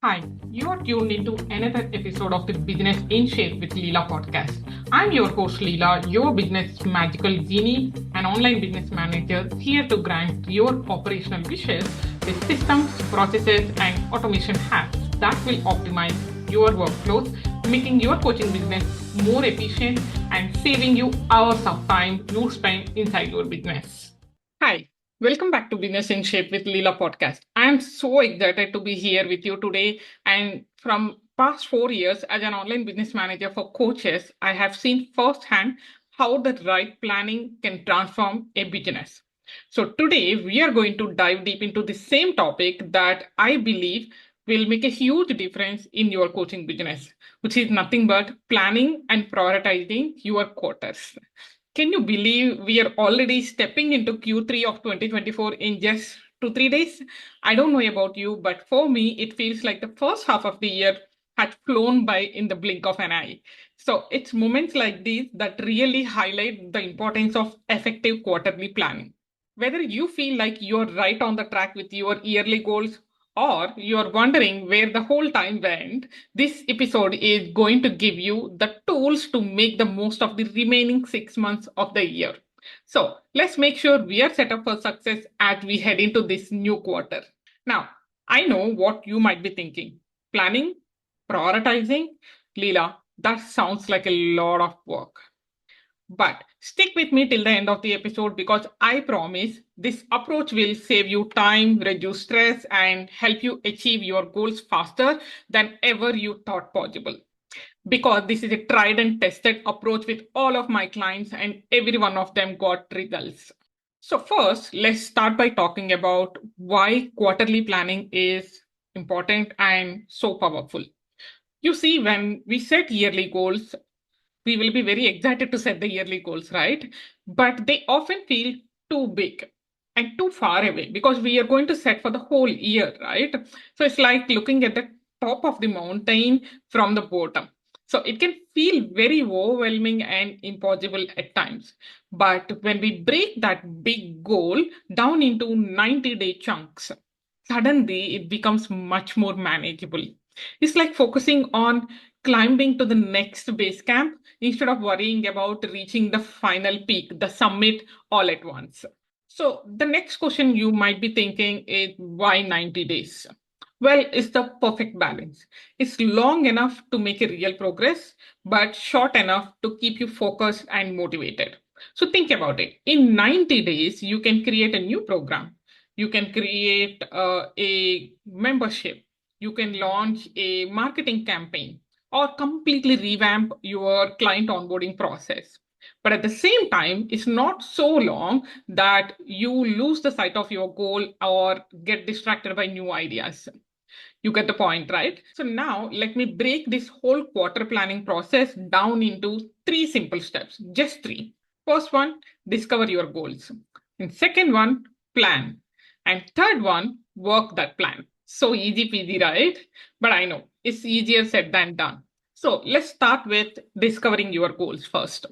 Hi, you are tuned into another episode of the Business in Shape with Leela podcast. I'm your host Leela, your business magical genie, an online business manager here to grant your operational wishes with systems, processes, and automation hacks that will optimize your workflows, making your coaching business more efficient and saving you hours of time you spend inside your business. Hi, welcome back to Business in Shape with Leela podcast. I am so excited to be here with you today. And from past 4 years as an online business manager for coaches, I have seen firsthand how the right planning can transform a business. So today we are going to dive deep into the same topic that I believe will make a huge difference in your coaching business, which is nothing but planning and prioritizing your quarters. Can you believe we are already stepping into Q3 of 2024 in just 2 3 days? I don't know about you, but for me, it feels like the first half of the year had flown by in the blink of an eye. So it's moments like these that really highlight the importance of effective quarterly planning. Whether you feel like you're right on the track with your yearly goals or you're wondering where the whole time went, this episode is going to give you the tools to make the most of the remaining 6 months of the year. So let's make sure we are set up for success as we head into this new quarter. Now, I know what you might be thinking. Planning, prioritizing, Leela, that sounds like a lot of work. But stick with me till the end of the episode because I promise this approach will save you time, reduce stress, and help you achieve your goals faster than ever you thought possible. Because this is a tried and tested approach with all of my clients, and every one of them got results. So, first, let's start by talking about why quarterly planning is important and so powerful. You see, when we set yearly goals, we will be very excited to set the yearly goals, right? But they often feel too big and too far away because we are going to set for the whole year, right? So it's like looking at the top of the mountain from the bottom. So it can feel very overwhelming and impossible at times. But when we break that big goal down into 90-day chunks, suddenly it becomes much more manageable. It's like focusing on climbing to the next base camp instead of worrying about reaching the final peak, the summit, all at once. So, the next question you might be thinking is why 90 days? Well, it's the perfect balance. It's long enough to make a real progress, but short enough to keep you focused and motivated. So, think about it. In 90 days, you can create a new program, you can create a membership, you can launch a marketing campaign, or completely revamp your client onboarding process. But at the same time, it's not so long that you lose the sight of your goal or get distracted by new ideas. You get the point, right? So now let me break this whole quarter planning process down into three simple steps, just three. First one, discover your goals. And second one, plan. And third one, work that plan. So easy peasy, right? But I know it's easier said than done. So let's start with discovering your goals first.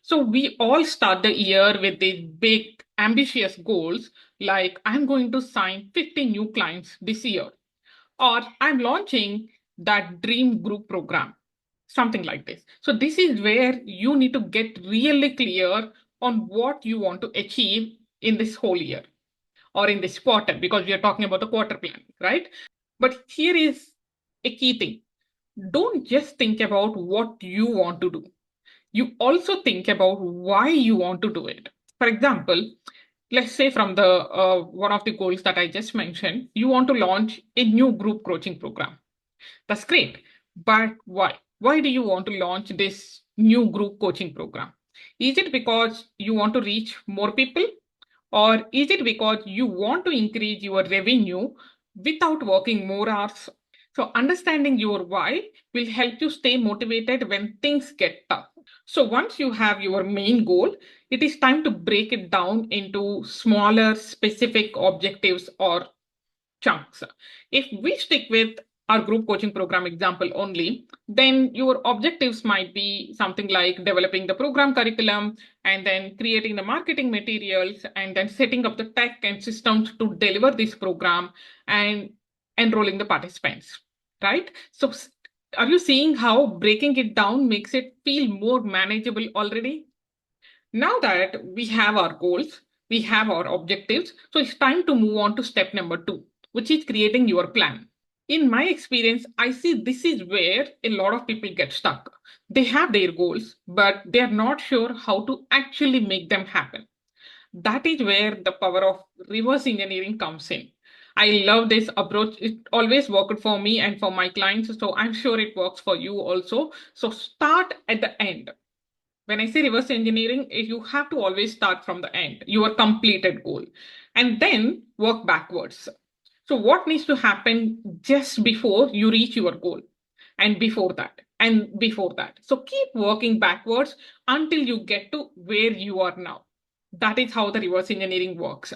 So we all start the year with these big, ambitious goals like I'm going to sign 50 new clients this year, or I'm launching that dream group program, something like this. So this is where you need to get really clear on what you want to achieve in this whole year or in this quarter, because we are talking about the quarter plan, right? But here is a key thing. Don't just think about what you want to do. You also think about why you want to do it. For example, let's say from the one of the goals that I just mentioned, you want to launch a new group coaching program. That's great. But why? Why do you want to launch this new group coaching program? Is it because you want to reach more people? Or is it because you want to increase your revenue without working more hours? So, understanding your why will help you stay motivated when things get tough. So, once you have your main goal, it is time to break it down into smaller, specific objectives or chunks. If we stick with our group coaching program example only, then your objectives might be something like developing the program curriculum and then creating the marketing materials and then setting up the tech and systems to deliver this program and enrolling the participants. right? So are you seeing how breaking it down makes it feel more manageable already? Now that we have our goals, we have our objectives, so it's time to move on to step number two, which is creating your plan. In my experience, I see this is where a lot of people get stuck. They have their goals, but they are not sure how to actually make them happen. That is where the power of reverse engineering comes in. I love this approach. It always worked for me and for my clients, so I'm sure it works for you also. So start at the end. When I say reverse engineering, you have to always start from the end, your completed goal, and then work backwards. So, what needs to happen just before you reach your goal, and before that, and before that? So, keep working backwards until you get to where you are now. That is how the reverse engineering works.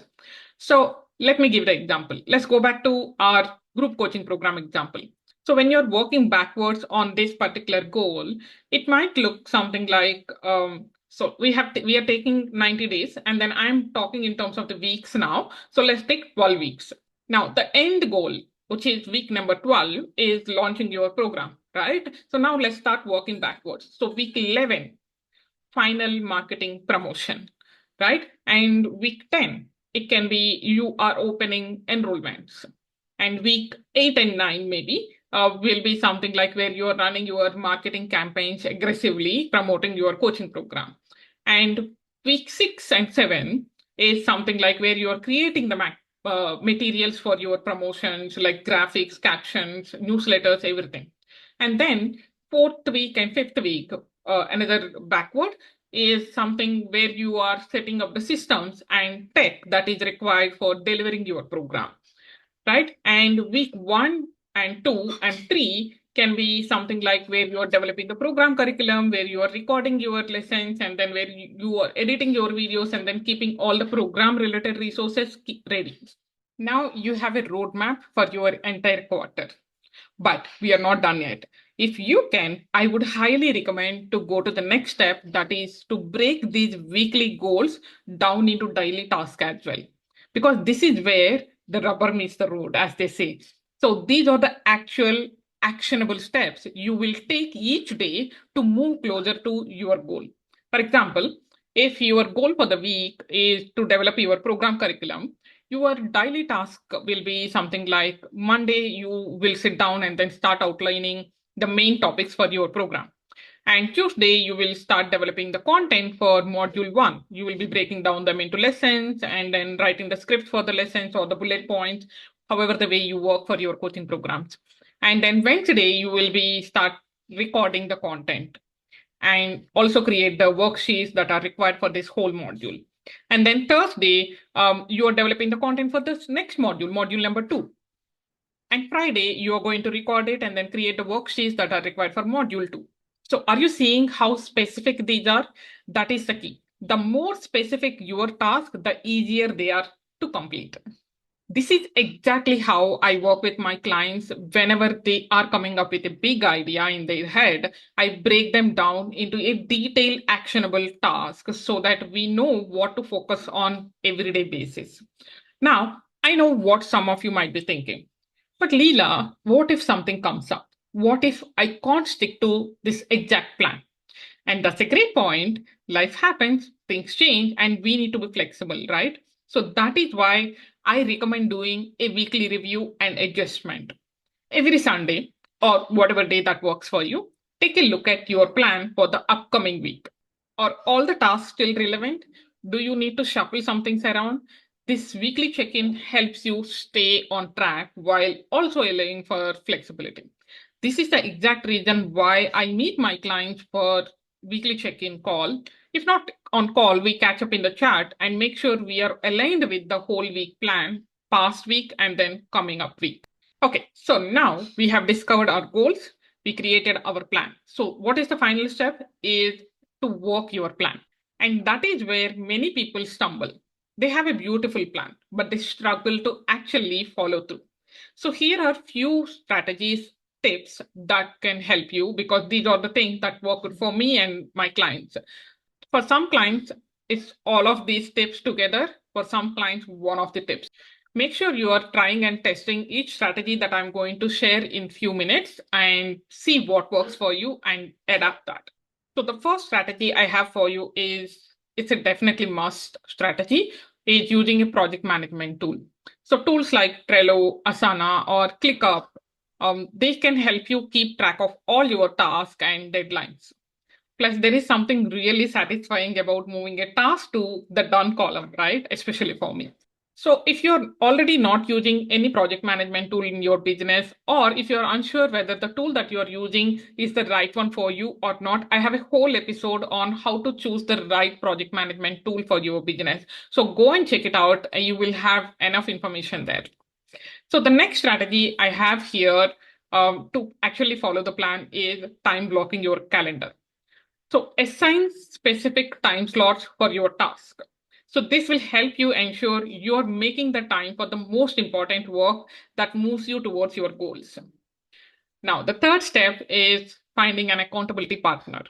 So, let me give the example. Let's go back to our group coaching program example. So, when you're working backwards on this particular goal, it might look something like so we are taking 90 days, and then I'm talking in terms of the weeks now. So let's take 12 weeks. Now the end goal, which is week number 12, is launching your program, right? So now let's start working backwards. So week 11, final marketing promotion, right? And week 10, it can be you are opening enrollments. And week 8 and 9, maybe, will be something like where you are running your marketing campaigns aggressively, promoting your coaching program. And week 6 and 7 is something like where you are creating the materials for your promotions, like graphics, captions, newsletters, everything. And then fourth week and fifth week, another backward, is something where you are setting up the systems and tech that is required for delivering your program, right? And week 1 and 2 and 3 can be something like where you are developing the program curriculum, where you are recording your lessons, and then where you are editing your videos, and then keeping all the program related resources ready. Now you have a roadmap for your entire quarter. But we are not done yet. If you can, I would highly recommend to go to the next step, that is to break these weekly goals down into daily tasks as well. Because this is where the rubber meets the road, as they say. So these are the actual actionable steps you will take each day to move closer to your goal. For example, if your goal for the week is to develop your program curriculum, your daily task will be something like Monday, you will sit down and then start outlining the main topics for your program. And Tuesday, you will start developing the content for module one. You will be breaking down them into lessons and then writing the script for the lessons or the bullet points, however, the way you work for your coaching programs. And then Wednesday, you will be start recording the content and also create the worksheets that are required for this whole module. And then Thursday, you are developing the content for this next module, module number 2. And Friday, you are going to record it and then create the worksheets that are required for module 2. So are you seeing how specific these are? That is the key. The more specific your task, the easier they are to complete. This is exactly how I work with my clients. Whenever they are coming up with a big idea in their head, I break them down into a detailed, actionable task so that we know what to focus on everyday basis. Now, I know what some of you might be thinking. But Leela, what if something comes up? What if I can't stick to this exact plan? And that's a great point. Life happens, things change, and we need to be flexible, right? So that is why I recommend doing a weekly review and adjustment. Every Sunday, or whatever day that works for you, take a look at your plan for the upcoming week. Are all the tasks still relevant? Do you need to shuffle some things around? This weekly check in helps you stay on track while also allowing for flexibility. This is the exact reason why I meet my clients for weekly check-in call. If not on call, we catch up in the chat and make sure we are aligned with the whole week plan, past week and then coming up week. Okay, so now we have discovered our goals, we created our plan. So what is the final step is to work your plan. And that is where many people stumble. They have a beautiful plan, but they struggle to actually follow through. So here are few strategies, tips that can help you, because these are the things that work for me and my clients. For some clients, it's all of these tips together. For some clients, one of the tips. Make sure you are trying and testing each strategy that I'm going to share in few minutes and see what works for you and adapt that. So the first strategy I have for you is it's a definitely must strategy is using a project management tool. So tools like Trello, Asana, or ClickUp, they can help you keep track of all your tasks and deadlines. Plus, there is something really satisfying about moving a task to the done column, right? Especially for me. So, if you're already not using any project management tool in your business, or if you're unsure whether the tool that you're using is the right one for you or not, I have a whole episode on how to choose the right project management tool for your business. So, go and check it out. You will have enough information there. So, the next strategy I have here to actually follow the plan is time blocking your calendar. So assign specific time slots for your task. So this will help you ensure you're making the time for the most important work that moves you towards your goals. Now, the third step is finding an accountability partner.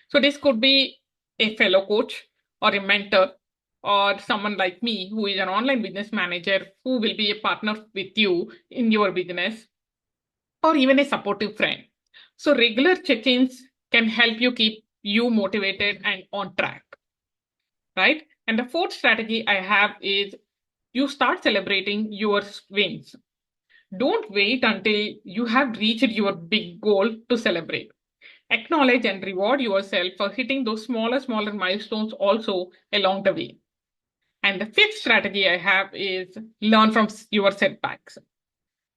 So this could be a fellow coach or a mentor or someone like me who is an online business manager who will be a partner with you in your business or even a supportive friend. So regular check-ins can help you keep you motivated and on track, right? And the fourth strategy I have is you start celebrating your wins. Don't wait until you have reached your big goal to celebrate. Acknowledge and reward yourself for hitting those smaller milestones also along the way. And the fifth strategy I have is learn from your setbacks.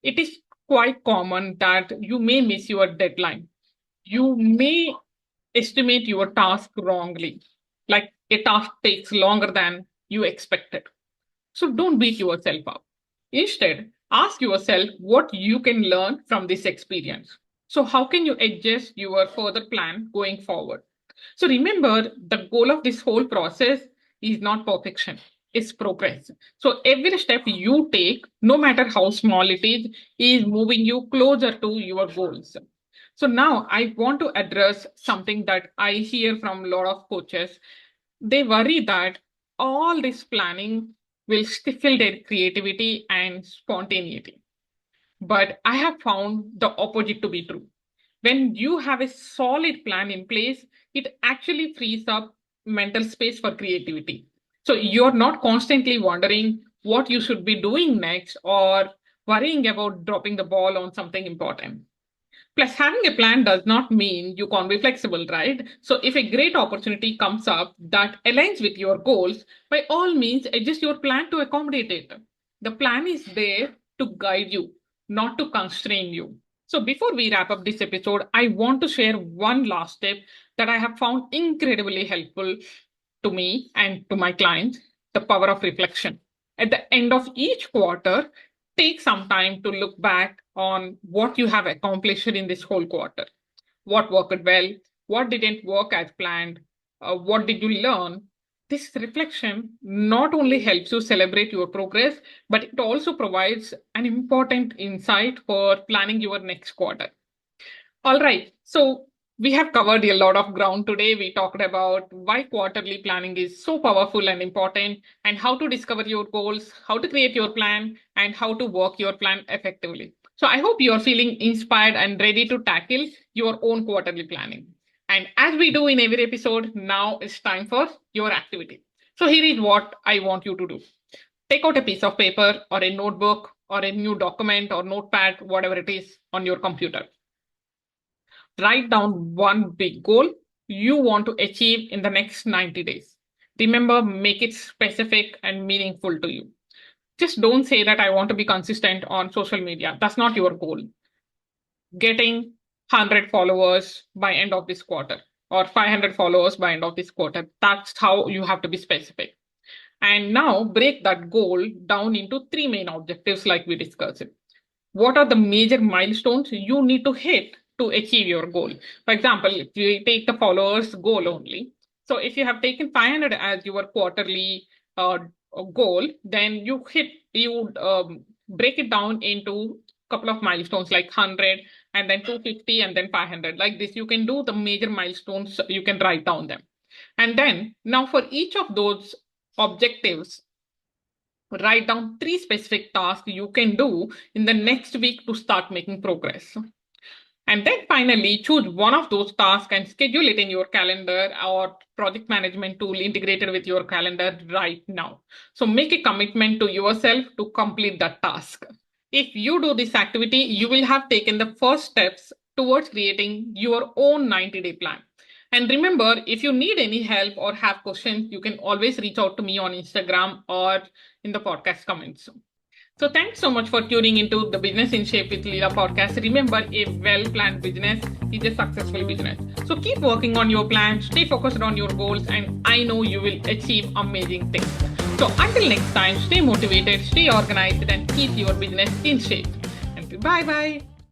It is quite common that you may miss your deadline. You may estimate your task wrongly, like a task takes longer than you expected. So don't beat yourself up. Instead, ask yourself what you can learn from this experience. So, how can you adjust your further plan going forward? So, remember the goal of this whole process is not perfection, it's progress. So, every step you take, no matter how small it is moving you closer to your goals. So, now I want to address something that I hear from a lot of coaches. They worry that all this planning will stifle their creativity and spontaneity. But I have found the opposite to be true. When you have a solid plan in place, it actually frees up mental space for creativity. So you're not constantly wondering what you should be doing next or worrying about dropping the ball on something important. Plus, having a plan does not mean you can't be flexible, right? So, if a great opportunity comes up that aligns with your goals, by all means, adjust your plan to accommodate it. The plan is there to guide you, not to constrain you. So, before we wrap up this episode, I want to share one last tip that I have found incredibly helpful to me and to my clients: the power of reflection. At the end of each quarter, take some time to look back on what you have accomplished in this whole quarter. What worked well, what didn't work as planned, what did you learn? This reflection not only helps you celebrate your progress, but it also provides an important insight for planning your next quarter. All right. So we have covered a lot of ground today. We talked about why quarterly planning is so powerful and important, and how to discover your goals, how to create your plan, and how to work your plan effectively. So I hope you're feeling inspired and ready to tackle your own quarterly planning. And as we do in every episode, now it's time for your activity. So here is what I want you to do. Take out a piece of paper or a notebook or a new document or notepad, whatever it is on your computer. Write down one big goal you want to achieve in the next 90 days. Remember, make it specific and meaningful to you. Just don't say that I want to be consistent on social media. That's not your goal. Getting 100 followers by end of this quarter or 500 followers by end of this quarter. That's how you have to be specific. And now break that goal down into three main objectives like we discussed. What are the major milestones you need to hit to achieve your goal? For example, if you take the followers goal only, so if you have taken 500 as your quarterly goal, then you would break it down into a couple of milestones like 100 and then 250 and then 500. Like this, you can do the major milestones, you can write down them. And then now for each of those objectives, Write down 3 specific tasks you can do in the next week to start making progress. And then finally, choose one of those tasks and schedule it in your calendar or project management tool integrated with your calendar right now. So make a commitment to yourself to complete that task. If you do this activity, you will have taken the first steps towards creating your own 90-day plan. And remember, if you need any help or have questions, you can always reach out to me on Instagram or in the podcast comments. So thanks so much for tuning into the Business in Shape with Leela podcast. Remember, a well-planned business is a successful business. So keep working on your plan, stay focused on your goals, and I know you will achieve amazing things. So until next time, stay motivated, stay organized, and keep your business in shape. And bye-bye.